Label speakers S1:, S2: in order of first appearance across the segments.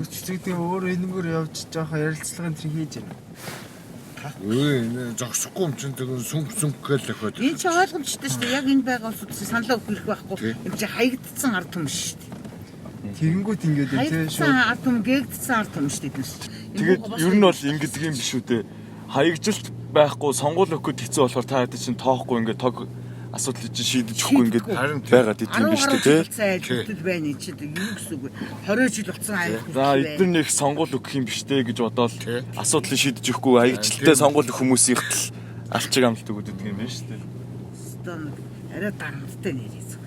S1: Цэцэгтэй өөр энэгээр явж жоохон ярилцлагын тэр хийж байна.
S2: Өө зогсохгүй юм чинь тэр сүнг гээл лөхөд.
S3: Энэ ч ойлгомжтой шүү дээ. Яг энэ байгаа улсуудаас саналаа өгөх байхгүй. Энэ чи хаягдсан ард түмэн шүү дээ.
S1: Тэгэнгүүт ингээд тийм шүү.
S3: Хаягдсан ард түмэн, гээгдсэн ард түмэн шүү дээ.
S4: Тэгээд ер нь бол ингэдэг юм биш үү дээ. Хаягжилт байхгүй сонгуул өгөхөд хэцүү болохоор та хэд чинь тоохгүй ингээд тог асуудал чинь шийдэж өгөхгүй ингээд байгаад идэв биш үү те.
S3: Айлтал байна чи юу гэсэн үг вэ? 20 жил болсон айлт.
S4: За эдгээр нэг сонгуул өгөх юм биш те гэж бодоод асуудлыг шийдэж өгөхгүй хаягжилттай сонгуул өгөх хүмүүсийн хэл алчиг амлалт өгöd гэдэг юм байна шүү дээ.
S3: Стон арай дарамттай нэрээ зүгээр.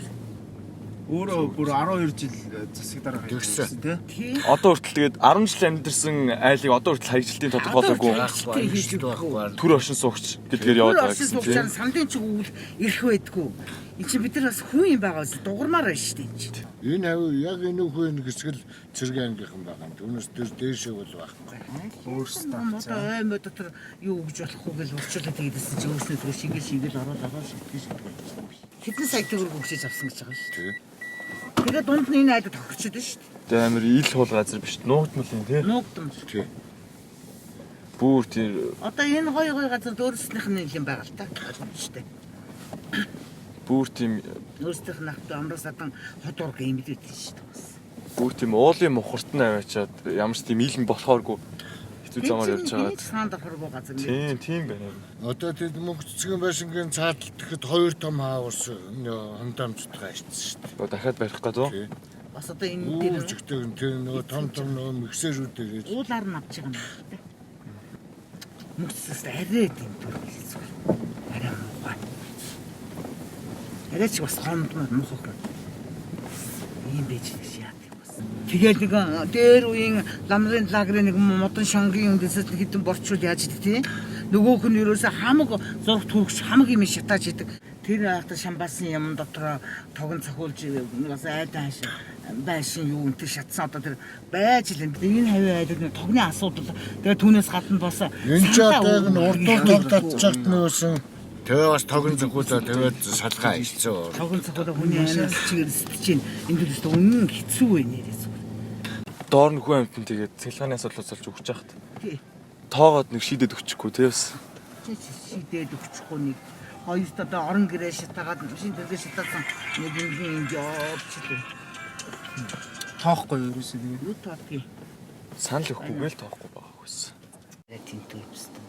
S1: Өөрөө бүр 12 жил засаг дараа хайгдсан тий.
S4: Одоо хүртэл тэгээд 10 жил амьдэрсэн айлыг одоо хүртэл хаягжилтын тодорхойлоогүй төр оршин суугч гэдгээр яваад байгаа гэсэн
S3: тийм. Сандын ч үйл ирэх байдгүй. Энд чинь бид нар бас хүн юм байгаа бас дугурмаар байна шүү дээ.
S2: Энэ хав яг энэ хүн хэсгэл цэрэг ангийнхан байгаа. Түүнээс дээшээ бол байхгүй.
S1: Өөрсдөө
S3: одоо аймаа дотор юу гэж болохгүй гэж урчлаад тэгдсэн чинь өөрснөө шигэл ороод байгаа шүү дээ. Хэдэн сая төгрөг өгчиж авсан гэж байгаа шүү дээ. Тэгээ дунд нь энэ айлд тохирчод шүү дээ.
S4: Тэгээ амир ил хул газар биш нуугдмал юм тий.
S3: Нуугдмал.
S2: Тий.
S4: Бүр тэр
S3: одоо энэ гоё газар өөрснийх нь юм байгаа л та. Шүү дээ.
S4: Бүр тийм
S3: өөрснийх нь авто амраас адан хот ураг юм л үүдэн шүү дээ.
S4: бүр тийм уулын мухарт нь аваачаад ямар ч тийм илэн болохооргүй хэцүү замаар явж байгаа.
S3: Саанд орхоргүй газар
S4: юм. Тийм байна.
S2: Одоо тэд мөнгө цэцгийн байшингийн цааталт гэхэд 2 том хаавс хандамжтайгаа ичсэн шүү дээ.
S4: Дахиад барих гэдэг.
S3: Бас одоо энэ дээр
S2: үжигтэй тэр нөгөө том нөгөө миксерүүдээ гэж
S3: уулаар нь авч байгаа юм байна тийм. Мөнгөс арай тийм төрөл. Арай муухай. Арай ч бас хомдмор муухай. Ийм байж яа. Тэгээд нэг дээр үеийн ламрын лагрын нэг модон шонгийн үндэс хэдэн борчууд яаж идэв тий. Нөгөөх нь ерөөсө хамаг зургт хүрч хамаг юм шатааж идэг. Тэр ахта шамбаасан юм дотор тогон цохиулж бас айдан хааш байшин юу өнтө шатсан одоо тэр байж л энэ хавийн айлд тогны асуудал тэгээд түүнээс гадна бас
S2: энэ ч одоо энэ урдуур тогтолцогт нөөсөн тэгээ бас тогон зөвхөлөө тэгээд салгаа хийсэн.
S3: Тогон зөвхөлөө хүний аймаас чигээр сэтж чинь энэ дэс үнэн хэцүү вэ нэрээс.
S4: Доор нь хүн амьтан тэгээд цэлгааны асуудлаас олж өгч яахт.
S3: Тий.
S4: Тоогоод нэг шийдэд өгчихгүй тий бас.
S3: Шийдээд өгчихгүй нэг хоёрт одоо орон гэрээ шатаагаад машин тэргээ шатаасан нэг юм явчихлээ.
S1: Тоохгүй ерөөсөө тэгээд
S3: Юу тоодгийг
S4: Санал өгөхгүйгээ л тоохгүй байгаа байсан.
S3: тэнтэй юмстай.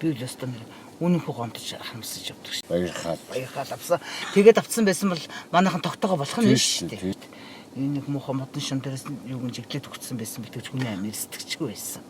S3: Би л өстөн үнэнхүү гомдож харамсаж явдаг шүү. Баярхал авсан. Тэгээд авцсан байсан бол манайхан тогтоогоо болох нь шүү дээ. Энэ нэг муухай модон шин дээрээс юу гин жиглээд өгсөн байсан битгч хүний амир сэтгчгүй байсан.